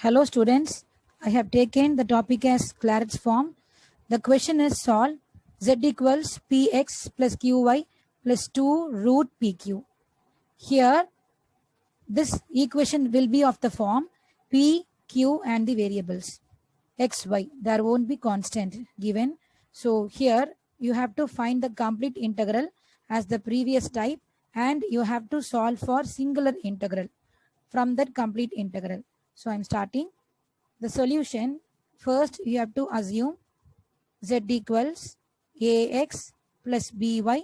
Hello students, I have taken the topic as Claret's form. The question is solve z equals px plus qy plus 2 root pq. Here this equation will be of the form p, q and the variables x, y. There won't be constant given. So here you have to find the complete integral as the previous type and you have to solve for singular integral from that complete integral. So I'm starting. The solution, first you have to assume z equals ax plus by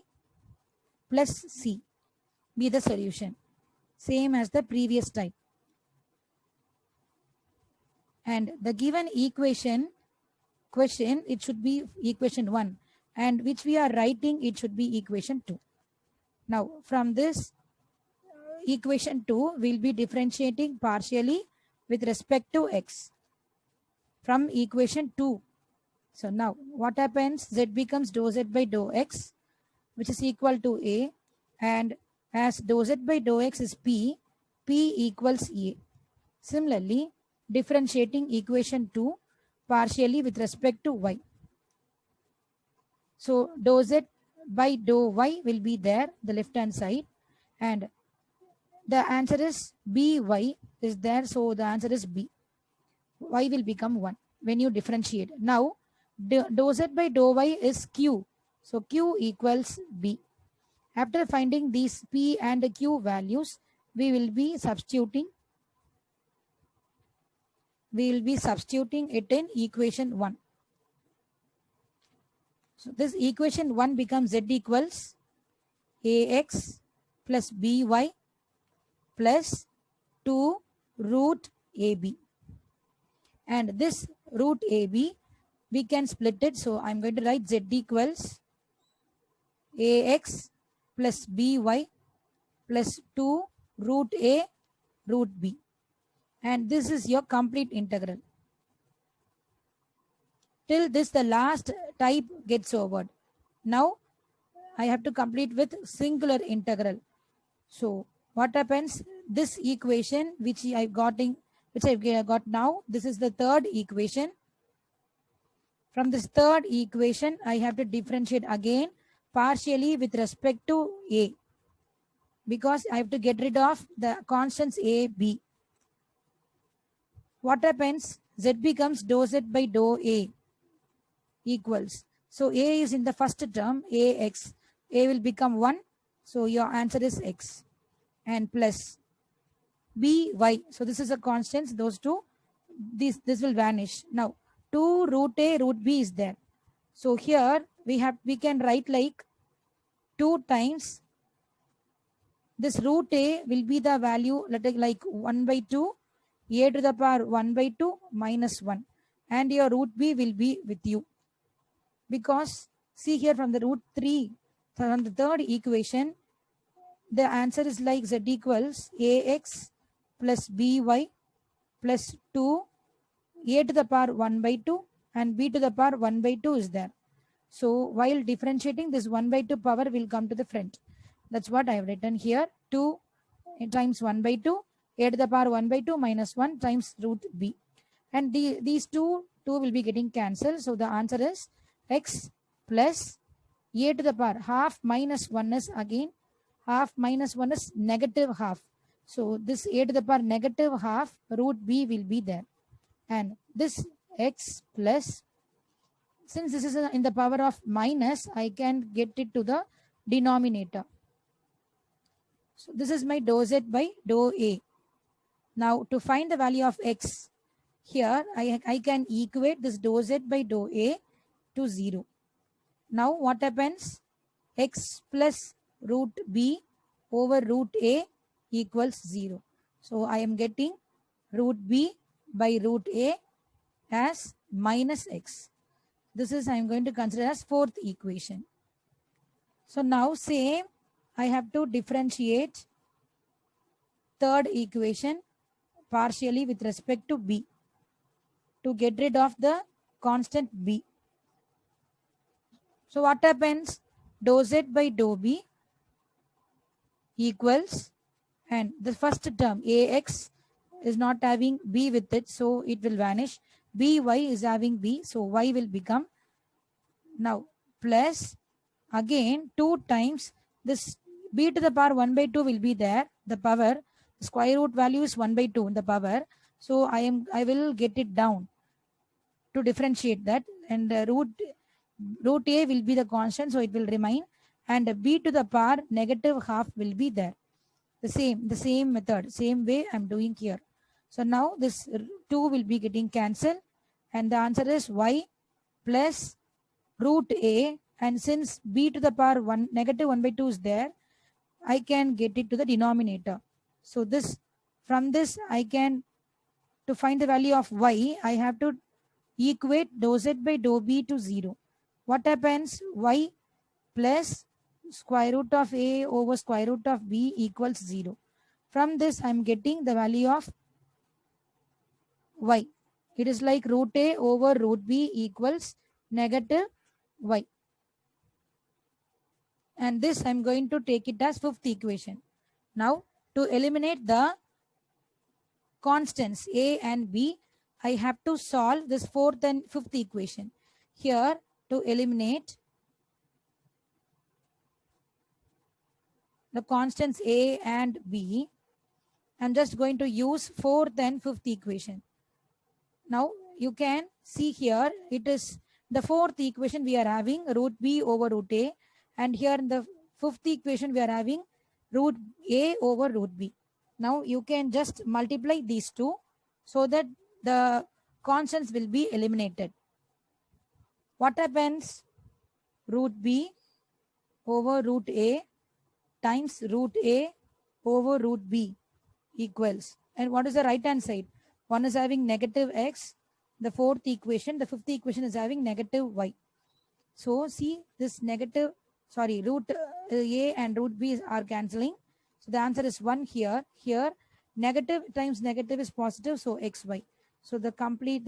plus c be the solution, same as the previous type. And the given equation, question, it should be equation 1, and which we are writing, it should be equation 2. Now from this equation 2, we'll be differentiating partially with respect to x from equation 2. So now what happens? Z becomes dou z by dou x, which is equal to A, and as dou z by dou x is P equals A. Similarly, differentiating equation 2 partially with respect to y. So dou z by dou y will be there, the left hand side, and the answer is by is there, so the answer is B. Y will become 1 when you differentiate. Now dou z by dou y is q, so q equals B. After finding these p and q values, we will be substituting it in equation 1. So this equation 1 becomes z equals ax plus by plus 2 root ab, and this root ab we can split it. So I'm going to write z equals ax plus by plus 2 root a root b, and this is your complete integral. Till this the last type gets over. Now I have to complete with singular integral. So what happens? This equation which I've got now, this is the third equation. From this third equation, I have to differentiate again partially with respect to a, because I have to get rid of the constants a, b. What happens? Z becomes dou z by dou a equals. So a is in the first term, ax. A will become 1. So your answer is x. And plus by. So this is a constant. Those two, this will vanish. Now 2 root a root b is there. So here we can write like 2 times this root a will be the value, let us like 1 by 2, a to the power 1 by 2 minus 1, and your root b will be with you. Because see here from the root 3, from the third equation, the answer is like z equals ax plus by plus 2 a to the power 1 by 2 and b to the power 1 by 2 is there. So while differentiating, this 1 by 2 power will come to the front. That's what I have written here. 2 times 1 by 2, a to the power 1 by 2 minus 1 times root b. And these two will be getting cancelled. So the answer is x plus a to the power half minus 1 is again half minus 1 is negative half. So this a to the power negative half root b will be there. And this x plus, since this is in the power of minus, I can get it to the denominator. So this is my dou z by dou a. Now to find the value of x, here I can equate this dou z by dou a to 0. Now what happens? X plus root b over root a equals 0. So I am getting root b by root a as minus x. This is I am going to consider as fourth equation. So now same, I have to differentiate third equation partially with respect to b to get rid of the constant b. So what happens? Dou z by dou b equals, and the first term ax is not having b with it, so it will vanish. By is having b, so y will become now plus again 2 times this b to the power 1 by 2 will be there. The power square root value is 1 by 2 in the power. So I will get it down to differentiate that, and root a will be the constant, so it will remain, and b to the power negative half will be there. The same method, same way I'm doing here. So now this 2 will be getting cancelled, and the answer is y plus root a, and since b to the power 1 negative 1 by 2 is there, I can get it to the denominator. So this, from this I can, to find the value of y, I have to equate dou z by dou b to 0. What happens? Y plus square root of a over square root of b equals 0. From this I am getting the value of y. It is like root a over root b equals negative y. And this I am going to take it as fifth equation. Now to eliminate the constants a and b, I have to solve this fourth and fifth equation. Here to eliminate the constants a and b, I'm just going to use fourth and fifth equation. Now you can see here it is the fourth equation we are having root b over root a, and here in the fifth equation we are having root a over root b. Now you can just multiply these two so that the constants will be eliminated. What happens? Root b over root a times root a over root b equals, and what is the right hand side? One is having negative x, the fourth equation, the fifth equation is having negative y. So see this negative, sorry, root a and root b are cancelling. So the answer is 1 here. Here negative times negative is positive, so xy. So the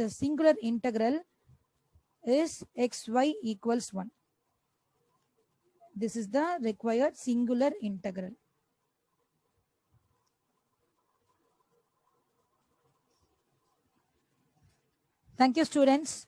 singular integral is xy equals 1. This is the required singular integral. Thank you, students.